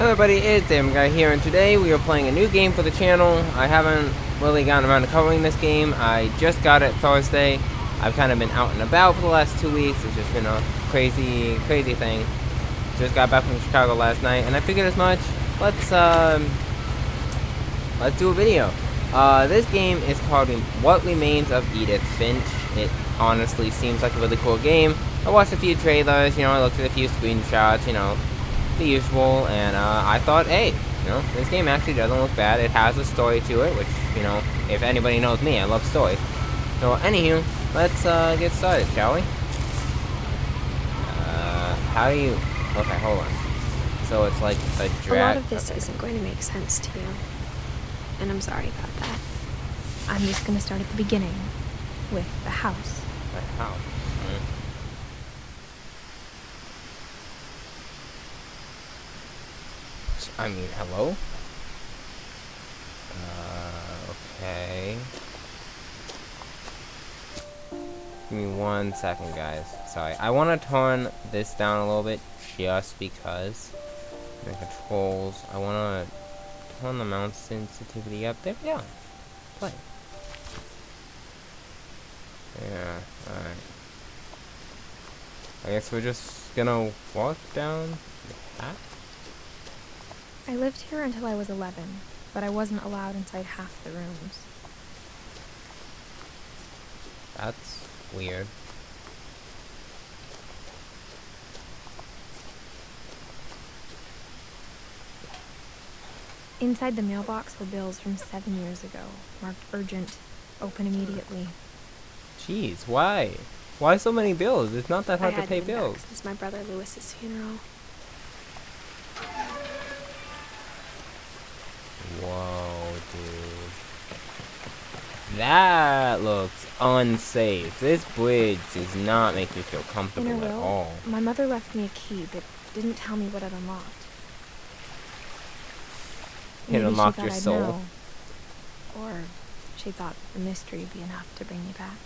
Hello everybody, it's Guy here, and today we are playing a new game for the channel. I haven't really gotten around to covering this game. I just got it Thursday. I've kind of been out and about for the last 2 weeks. It's just been a crazy thing. Just got back from Chicago last night, and I figured as much. Let's do a video. This game is called What Remains of Edith, Finch. It honestly seems like a really cool game. I watched a few trailers, I looked at a few screenshots, the usual, and I thought, hey, this game actually doesn't look bad. It has a story to it, which, if anybody knows me, I love stories. So, anywho, let's get started, shall we? How do you... Okay, hold on. So it's like a drag... A lot of this isn't going to make sense to you, and I'm sorry about that. I'm just going to start at the beginning, with the house. The house? I mean, hello? Okay. Give me 1 second, guys. Sorry. I want to turn this down a little bit just because the controls. I want to turn the mouse sensitivity up. There we go. Play. Yeah, alright. I guess we're just gonna walk down the path. I lived here until I was 11, but I wasn't allowed inside half the rooms. That's weird. Inside the mailbox were bills from 7 years ago, marked urgent, open immediately. Jeez, why? Why so many bills? It's not that hard to pay been bills. back since my brother Lewis's funeral. Whoa, dude. That looks unsafe. This bridge does not make me feel comfortable at all. My mother left me a key, but didn't tell me what it unlocked. It unlocked your soul. Know. Or she thought the mystery would be enough to bring me back.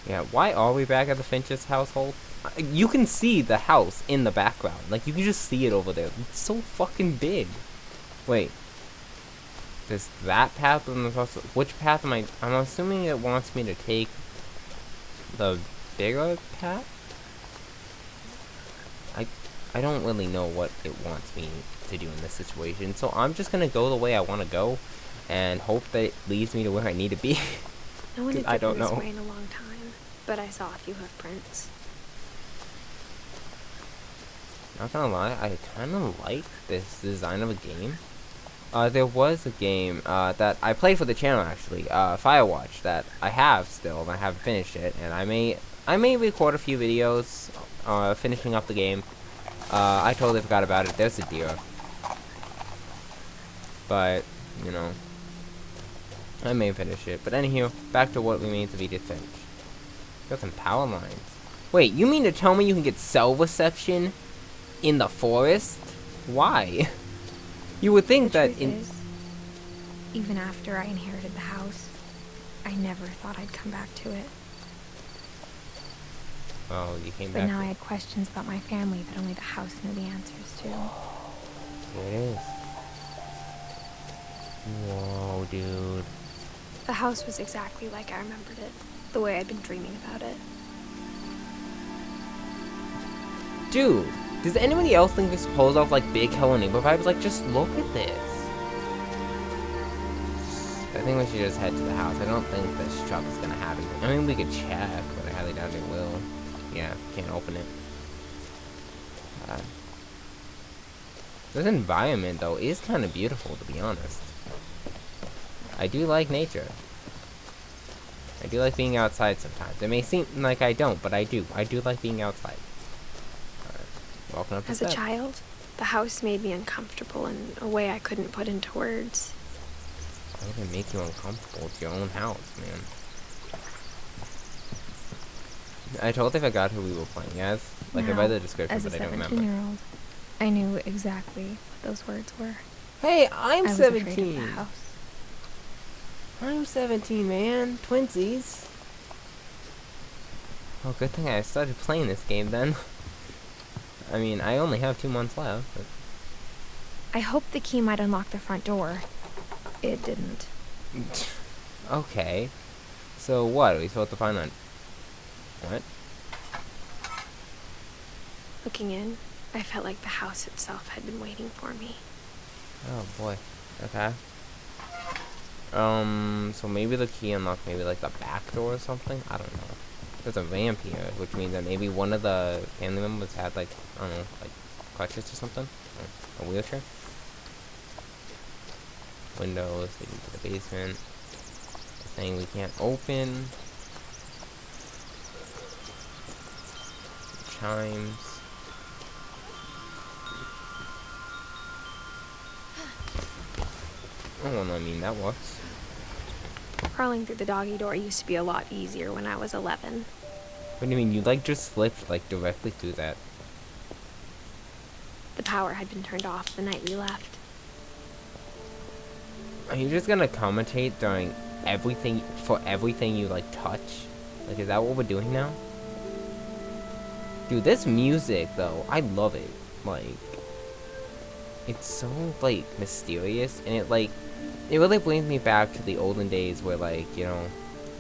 Yeah, why are we back at the Finch's household? You can see the house in the background. Like, you can just see it over there. It's so fucking big. Wait. Does that path on the house... Which path am I... I'm assuming it wants me to take the bigger path? I don't really know what it wants me to do in this situation. So I'm just gonna go the way I want to go. And hope that it leads me to where I need to be. No one had driven this way in a long time, but I saw a few hoofprints. Not gonna lie, I kind of like this design of a game. There was a game that I played for the channel actually, Firewatch, that I have still, and I haven't finished it, and I may record a few videos finishing up the game. I totally forgot about it. There's a deer, but I may finish it. But anywho, back to What Remains of Edith Finch. Got some power lines. Wait, you mean to tell me you can get cell reception in the forest? Why? You would think that even after I inherited the house, I never thought I'd come back to it. Oh, you came back. But now I had questions about my family that only the house knew the answers to. Here it is. Whoa, dude. The house was exactly like I remembered it, the way I'd been dreaming about it. Dude, does anybody else think this pulls off like big Hello Neighbor vibes? Like, just look at this. I think we should just head to the house. I don't think this truck is gonna have it. I mean, we could check, but I highly doubt it will. Yeah, can't open it. This environment, though, is kind of beautiful, to be honest. I do like nature. I do like being outside sometimes. It may seem like I don't, but I do. I do like being outside. Welcome up to As a child, the house made me uncomfortable in a way I couldn't put into words. Why would it make you uncomfortable? It's your own house, man. I totally forgot who we were playing as. Like, I read the description, but I don't remember. As a 17-year-old, I knew exactly what those words were. Hey, I'm 17. I was afraid of the house. I'm 17, man. Twinsies. Oh, good thing I started playing this game then. I mean, I only have 2 months left. But I hoped the key might unlock the front door. It didn't. Okay. So what? Are we supposed to find on? What? Looking in, I felt like the house itself had been waiting for me. Oh boy. Okay. So maybe the key unlocked maybe like the back door or something? I don't know. There's a ramp here, which means that maybe one of the family members had like, I don't know, like crutches or something? Or a wheelchair? Windows leading to the basement. Saying we can't open. Chimes. Oh, well, I mean, that works. Crawling through the doggy door used to be a lot easier when I was 11. What do you mean? You like just slipped like directly through that? The power had been turned off the night we left. Are you just gonna commentate during everything, for everything you like touch? Like, is that what we're doing now? Dude, this music though, I love it. Like, it's so like mysterious, and it really brings me back to the olden days where, like, you know,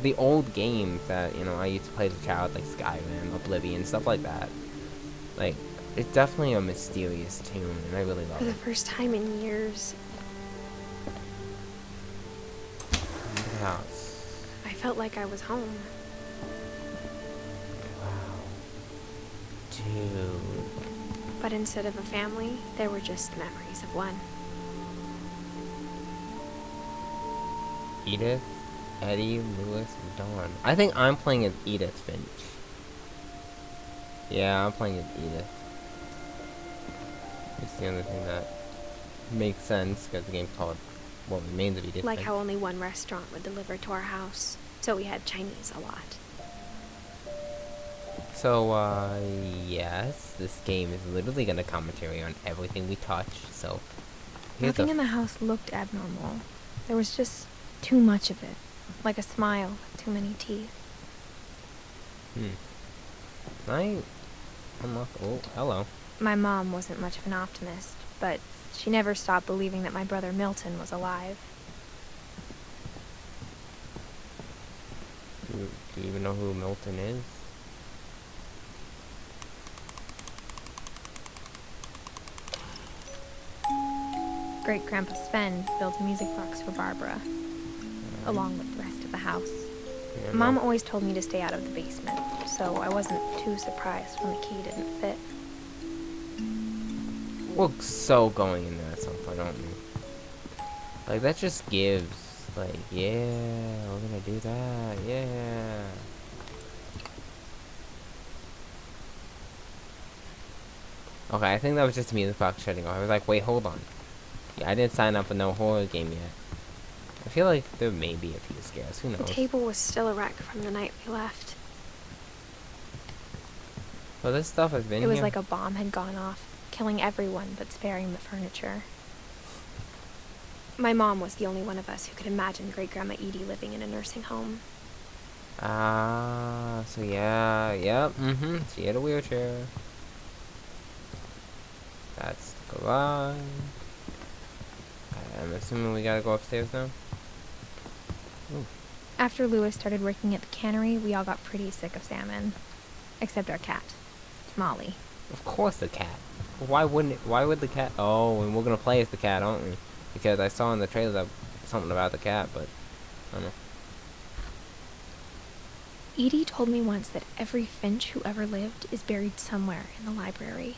the old games that, you know, I used to play as a child, like Skyrim, Oblivion, stuff like that. Like, it's definitely a mysterious tune, and I really love For the it. first time in years, The house. I felt like I was home. Wow. Dude. But instead of a family, there were just memories of one. Edith, Eddie, Lewis, and Dawn. I think I'm playing as Edith Finch. Yeah, I'm playing as Edith. It's the only thing that makes sense, because the game's called What Remains of Edith Like Finch. how only one restaurant would deliver to our house, so we had Chinese a lot. So, yes, this game is literally gonna commentary on everything we touch, so... Nothing in the house looked abnormal. There was just too much of it. Like a smile with too many teeth. Unlock... Oh, hello. My mom wasn't much of an optimist, but she never stopped believing that my brother Milton was alive. Do you even know who Milton is? Great-Grandpa Sven built a music box for Barbara, along with the rest of the house. Yeah, Mom no. always told me to stay out of the basement, so I wasn't too surprised when the key didn't fit. We're so going in there at some point, aren't we? Like, that just gives, like, yeah, we're gonna do that, yeah. Okay, I think that was just me, the box shutting off. I was like, wait, hold on. Yeah, I didn't sign up for no horror game yet. I feel like there may be a few scares, who knows? The table was still a wreck from the night we left. Well, this stuff has been It was here. like a bomb had gone off, killing everyone but sparing the furniture. My mom was the only one of us who could imagine Great-Grandma Edie living in a nursing home. Ah, so yeah, yep, she had a wheelchair. That's the garage. I'm assuming we gotta go upstairs now? Ooh. After Lewis started working at the cannery, we all got pretty sick of salmon. Except our cat, Molly. Of course the cat. Why wouldn't it? Why would the cat? Oh, and we're gonna play as the cat, aren't we? Because I saw in the trailer that something about the cat, but I don't know. Edie told me once that every Finch who ever lived is buried somewhere in the library.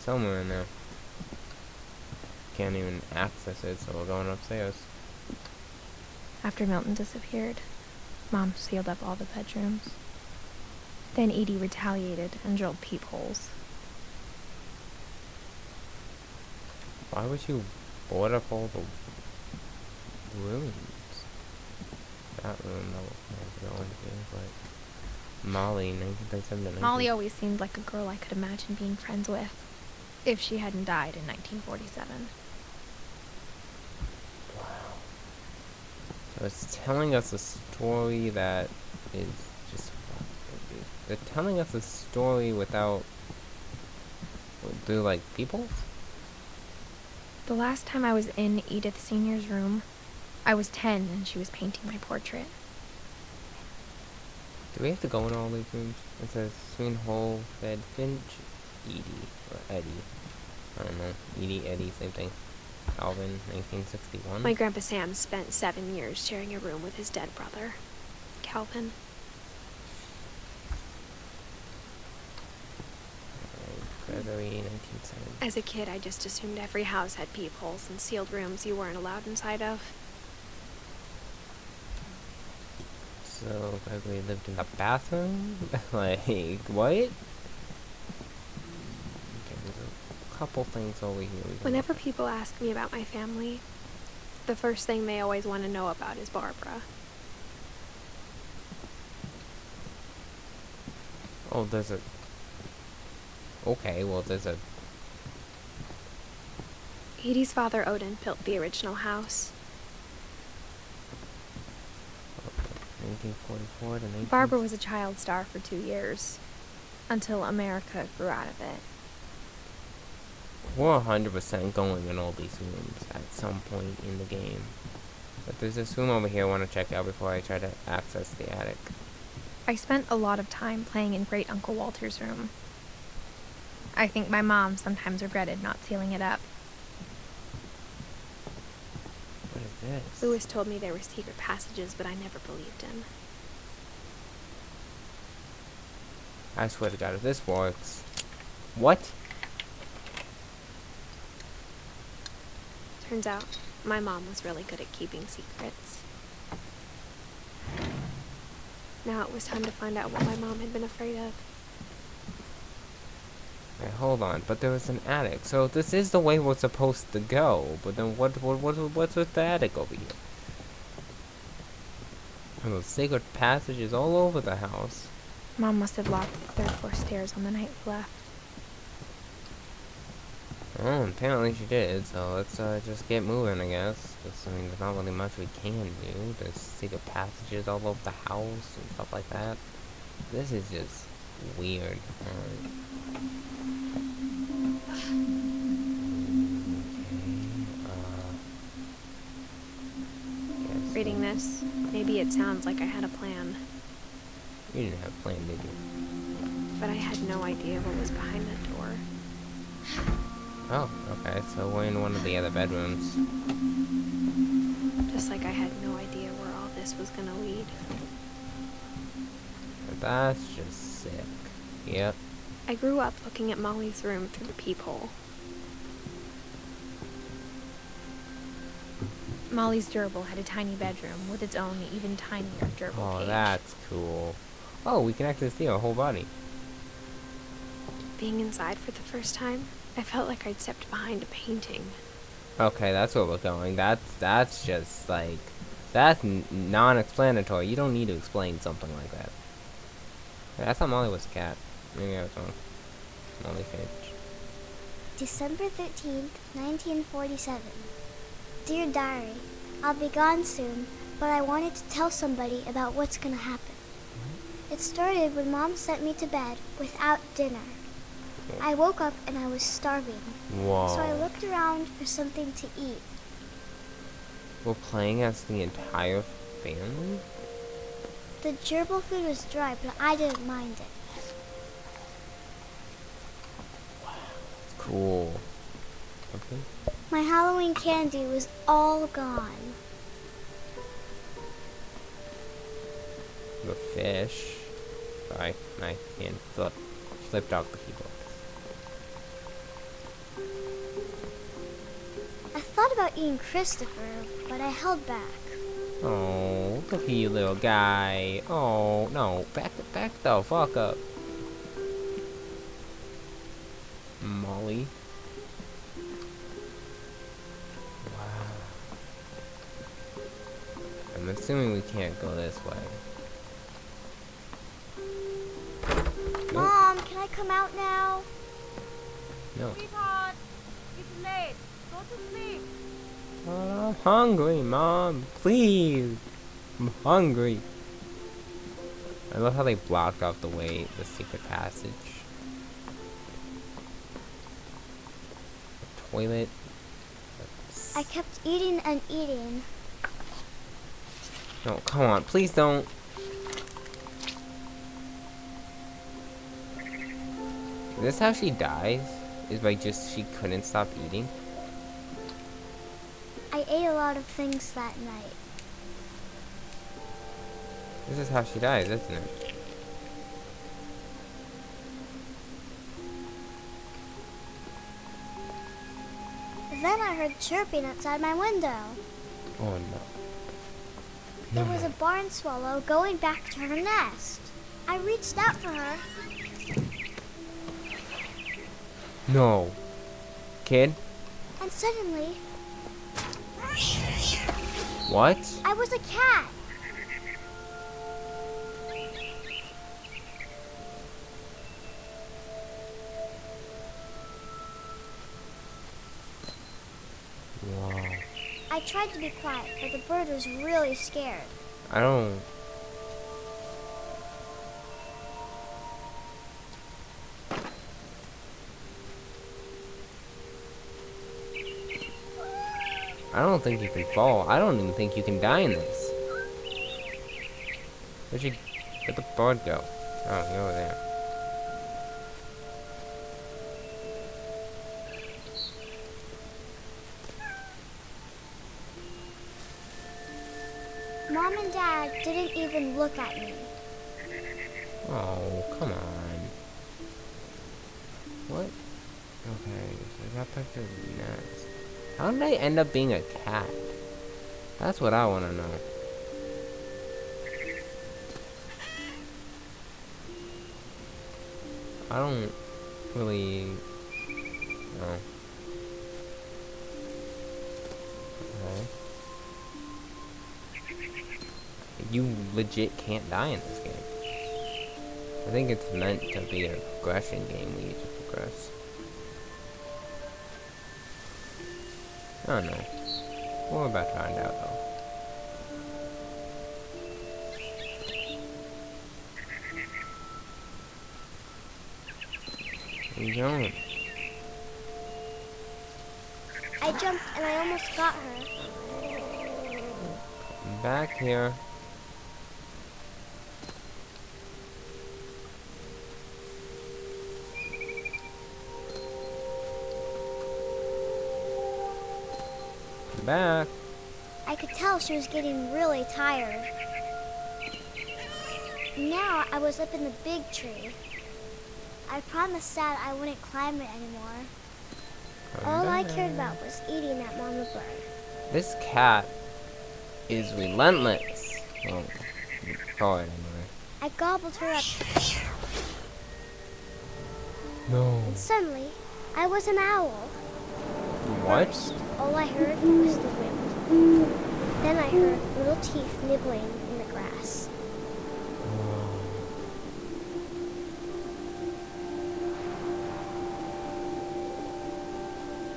Somewhere in there. Can't even access it, so we're going upstairs. After Milton disappeared, Mom sealed up all the bedrooms. Then Edie retaliated and drilled peepholes. Why would you board up all the rooms? That room, that was going to, but Molly, 1937 to 19... Molly always seemed like a girl I could imagine being friends with, if she hadn't died in 1947. Wow. So it's telling us a story that is just... They're telling us a story without... They're like people? The last time I was in Edith Sr.'s room, I was 10 and she was painting my portrait. Do we have to go in all these rooms? It says Sween Hole, Fed, Finch, Edie, or Eddie. I don't know. Edie, Eddie, same thing. Calvin, 1961. My Grandpa Sam spent 7 years sharing a room with his dead brother, Calvin. February 1970. As a kid, I just assumed every house had peepholes and sealed rooms you weren't allowed inside of. So, Gregory lived in a bathroom? Like, what? Okay, there's a couple things over here. Whenever people ask me about my family, the first thing they always want to know about is Barbara. Oh, there's a... Okay, well, there's a... Edie's father, Odin, built the original house. 1944 to 19... Barbara was a child star for 2 years, until America grew out of it. We're 100% going in all these rooms at some point in the game. But there's this room over here I want to check out before I try to access the attic. I spent a lot of time playing in Great Uncle Walter's room. I think my mom sometimes regretted not sealing it up. What is this? Lewis told me there were secret passages, but I never believed him. I swear to God, if this works... What? Turns out, my mom was really good at keeping secrets. Now it was time to find out what my mom had been afraid of. Okay, hold on, but there was an attic, so this is the way we're supposed to go, but then what's with the attic over here? And those secret passages all over the house. Mom must have locked the third floor stairs on the night we left. Oh, apparently she did, so let's just get moving, I guess. 'Cause, I mean, there's not really much we can do. There's secret passages all over the house and stuff like that. This is just weird. Reading this, maybe it sounds like I had a plan, You didn't have a plan, did you? but I had no idea what was behind that door. Oh, okay, so we're in one of the other bedrooms. Just like I had no idea where all this was gonna lead. That's just sick. Yep. I grew up looking at Molly's room through the peephole. Molly's gerbil had a tiny bedroom with its own even tinier gerbil Oh, cage. that's cool. Oh, we can actually see our whole body. Being inside for the first time, I felt like I'd stepped behind a painting. Okay, that's where we're going. That's just like... That's non-explanatory. You don't need to explain something like that. I thought Molly was a cat. Maybe I was wrong. Molly Finch. December 13th, 1947. Dear Diary, I'll be gone soon, but I wanted to tell somebody about what's gonna happen. It started when Mom sent me to bed without dinner. I woke up and I was starving, Whoa. so I looked around for something to eat. We're playing as the entire family? The gerbil food was dry, but I didn't mind it. Cool. Okay. My Halloween candy was all gone. The fish. Sorry, my hand flipped off the keyboard. I thought about eating Christopher, but I held back. Oh, look at you, little guy. Oh, no. Back the fuck up. Molly. Wow. I'm assuming we can't go this way. Mom, can I come out now? No. Sweetheart, it's late. Go to sleep. I'm hungry, Mom. Please. I'm hungry. I love how they blocked off the way, the secret passage. The toilet. I kept eating and eating. No, come on, please don't. Is this how she dies? Is by just she couldn't stop eating? I ate a lot of things that night. This is how she dies, isn't it? Then I heard chirping outside my window. Oh no. It was a barn swallow going back to her nest. I reached out for her. No. Kid? And suddenly, What? I was a cat. Wow. I tried to be quiet, but the bird was really scared. I don't... I don't think you can fall. I don't even think you can die in this. Where'd the bird go? Oh, he's over there. Mom and Dad didn't even look at me. Oh, come on. What? Okay, so I got back to the nest. How did I end up being a cat? That's what I want to know. I don't really know. Okay. You legit can't die in this game. I think it's meant to be a progression game where you just progress. I don't know. We're about to find out though. Where you going? I jumped and I almost got her. I'm back here. I'm back. I could tell she was getting really tired. Now I was up in the big tree. I promised Dad I wouldn't climb it anymore. All I cared about was eating that mama bird. This cat is relentless. Well, call it anyway. I gobbled her up, No. and suddenly I was an owl. What? First, all I heard was the wind. Then I heard little teeth nibbling in the grass.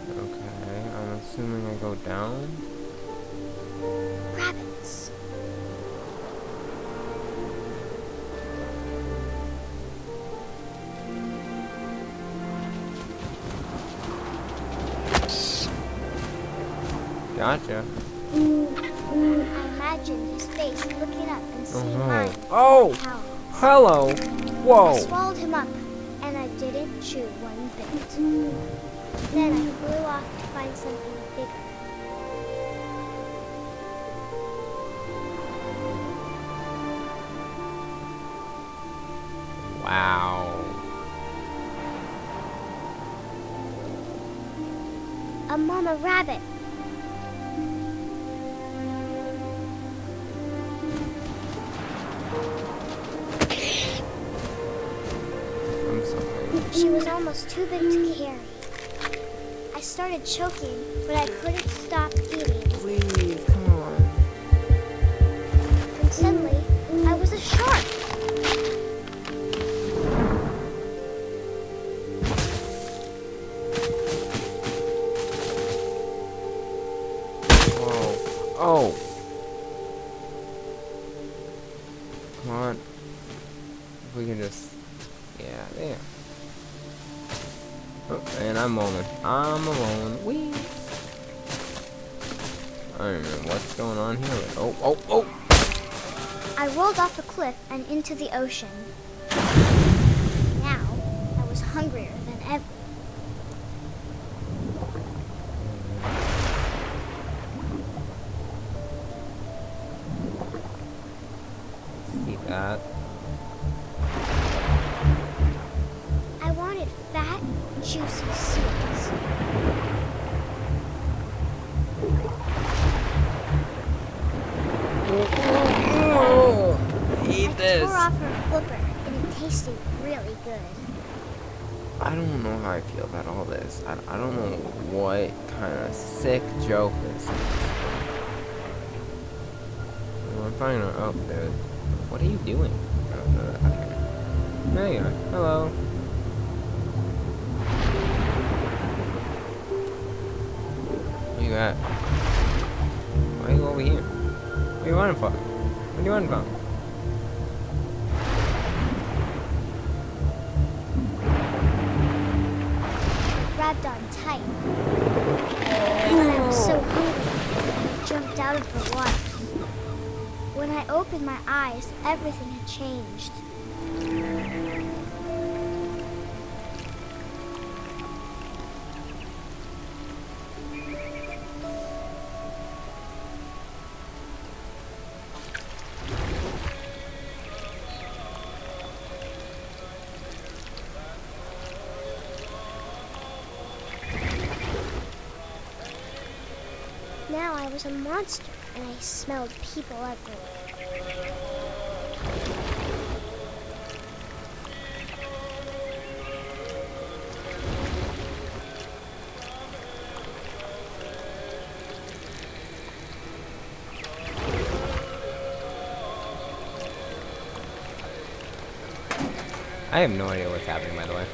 Okay, I'm assuming I go down. Rabbits. Gotcha. I imagined his face looking up and Oh seeing no. mine. Oh! How? Hello! I Whoa! swallowed him up, and I didn't chew one bit. Then I flew off to find something bigger. Wow. A mama rabbit. I'm sorry. She was almost too big to carry. I started choking, but I couldn't stop eating. Please, come on. And suddenly, I was a shark. Whoa. Oh. Come on. If we can just... Yeah, there. Oh, and I'm rolling. I'm alone. Whee! I don't know what's going on here. Oh, oh, oh! I rolled off a cliff and into the ocean. Now, I was hungrier than ever. See that? I wanted fat, juicy seeds. Eat I this! tore off her flipper, and it tasted really good. I don't know how I feel about all this. I don't know what kind of sick joke this is. Well, I'm finding out. Oh, there. What are you doing? Okay. There you are. Hello. What you got? Why are you over here? What are you running for? What are you running from? Grabbed on tight. And I was so hungry, I jumped out of the water. When I opened my eyes, everything had changed. Now I was a monster, and I smelled people everywhere. I have no idea what's happening, by the way.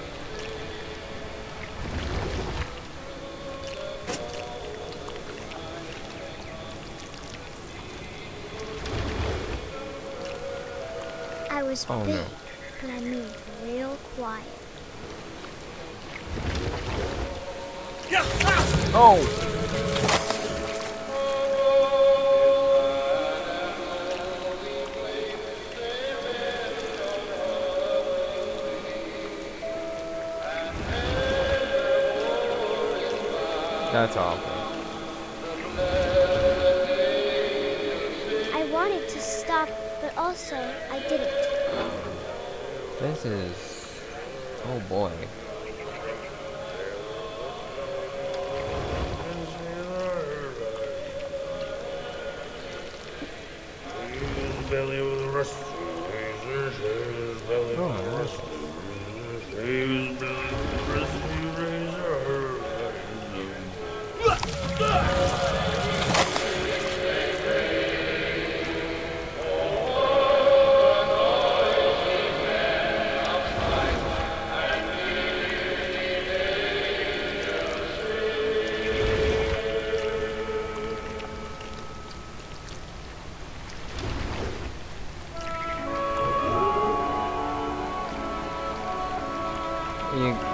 I was Oh, big, no. but I moved real quiet. Oh! That's awful. I wanted to stop, but also I didn't. This is... Oh boy.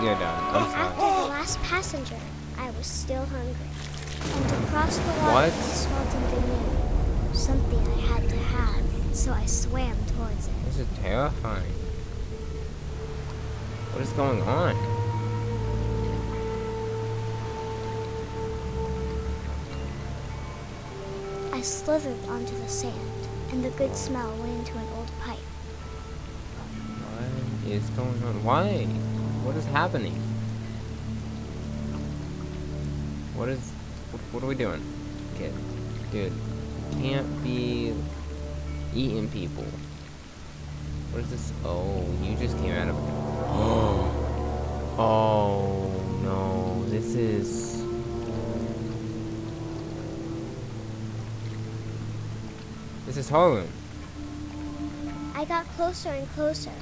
You're done. I'm And after sorry. the last passenger, I was still hungry. And across the water, What? I smelled something new. Something I had to have, so I swam towards it. This is terrifying. What is going on? I slithered onto the sand, and the good smell went into an old pipe. What is going on? Why? What is happening? What are we doing? Kid. Dude. Can't be eating people. What is this? Oh, you just came out of it. Oh no. This is... This is horror. I got closer and closer.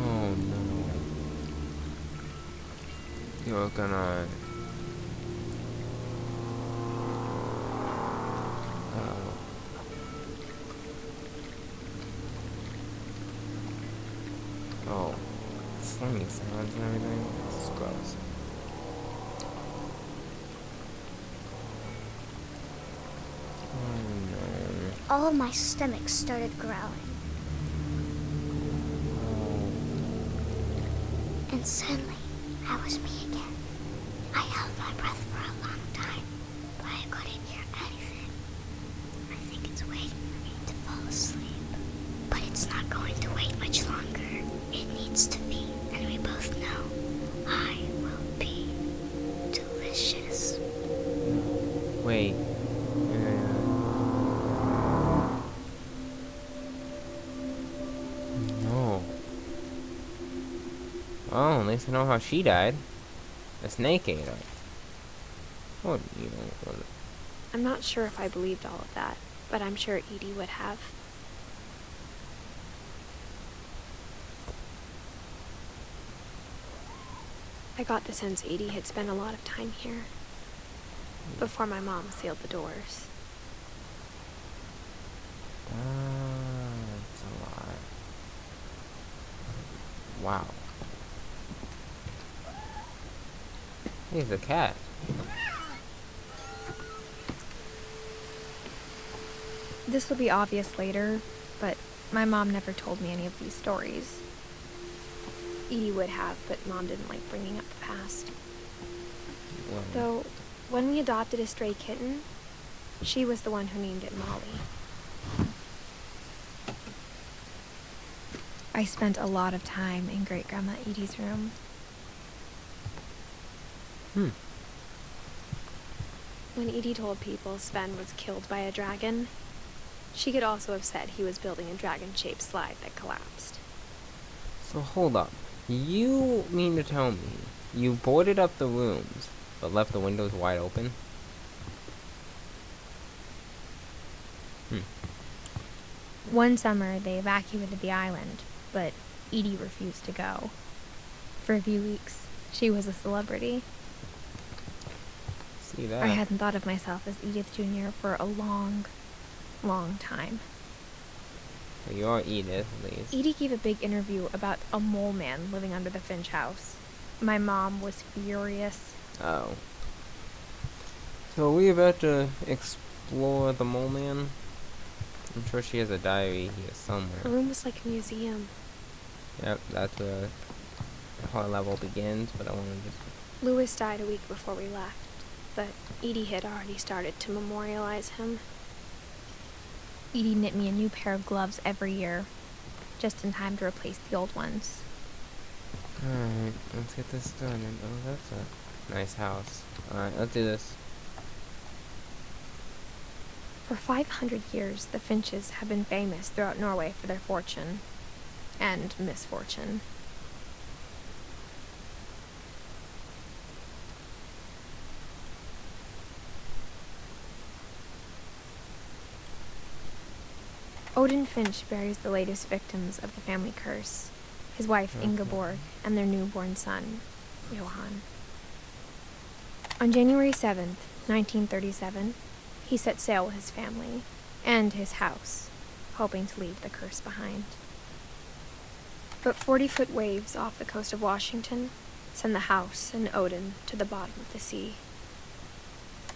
Oh no. You're gonna... slimy sounds and everything. This is gross. Oh no. All my stomach started growling. And suddenly, I was me again. I held my breath for a long time, but I couldn't hear anything. I think it's waiting for me to fall asleep. But it's not going to wait much longer. It needs to be, and we both know I will be delicious. Wait. No. Well, at least I know how she died. A snake ate her. What you know? I'm not sure if I believed all of that, but I'm sure Edie would have. I got the sense Edie had spent a lot of time here before my mom sealed the doors. That's a lot. Wow. He's a cat. This will be obvious later, but my mom never told me any of these stories. Edie would have, but Mom didn't like bringing up the past. Well, Though, when we adopted a stray kitten, she was the one who named it Molly. I spent a lot of time in Great-Grandma Edie's room. When Edie told people Sven was killed by a dragon, she could also have said he was building a dragon-shaped slide that collapsed. so hold up. You mean to tell me you boarded up the rooms, but left the windows wide open? One summer, they evacuated the island, but Edie refused to go. For a few weeks, she was a celebrity. See that? I hadn't thought of myself as Edith Jr. for a long, long time. So you're Edith, at least. Edie gave a big interview about a mole man living under the Finch house. My mom was furious. Oh. So are we about to explore the mole man? I'm sure she has a diary here Her somewhere. room was like a museum. Yep, that's where the whole level begins, but I want to just... Louis died a week before we left, but Edie had already started to memorialize him. Edie knit me a new pair of gloves every year, just in time to replace the old ones. Alright, let's get this started. Oh, that's a nice house. Alright, let's do this. For 500 years, the Finches have been famous throughout Norway for their fortune and misfortune. Odin Finch buries the latest victims of the family curse, his wife Ingeborg and their newborn son, Johan. On January 7th, 1937, he set sail with his family and his house, hoping to leave the curse behind. But 40-foot waves off the coast of Washington send the house and Odin to the bottom of the sea.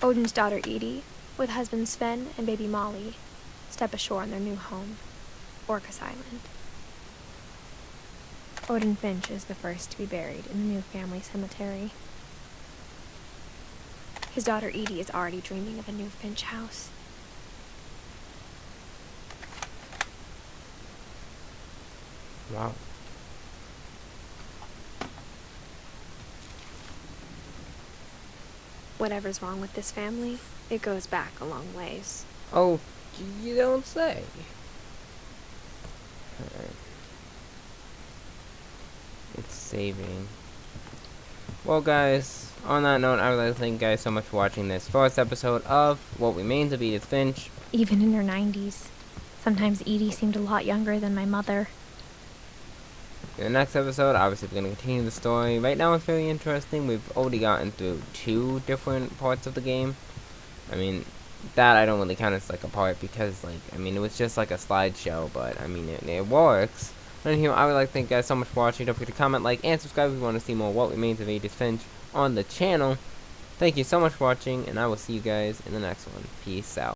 Odin's daughter Edie, with husband Sven and baby Molly, step ashore on their new home, Orcas Island. Odin Finch is the first to be buried in the new family cemetery. His daughter Edie is already dreaming of a new Finch house. Wow. Whatever's wrong with this family, it goes back a long ways. Oh, you don't say. Alright. It's saving. Well, guys, on that note, I would like to thank you guys so much for watching this first episode of What Remains of Edith Finch. Even in her 90s. Sometimes Edie seemed a lot younger than my mother. In the next episode, obviously, we're going to continue the story. Right now, it's very interesting. We've already gotten through 2 different parts of the game. I mean, that I don't really count as, like, a part because, like, I mean, it was just, like, a slideshow, but, I mean, it works. Anywho, I would like to thank you guys so much for watching. Don't forget to comment, like, and subscribe if you want to see more What Remains of Edith Finch on the channel. Thank you so much for watching, and I will see you guys in the next one. Peace out.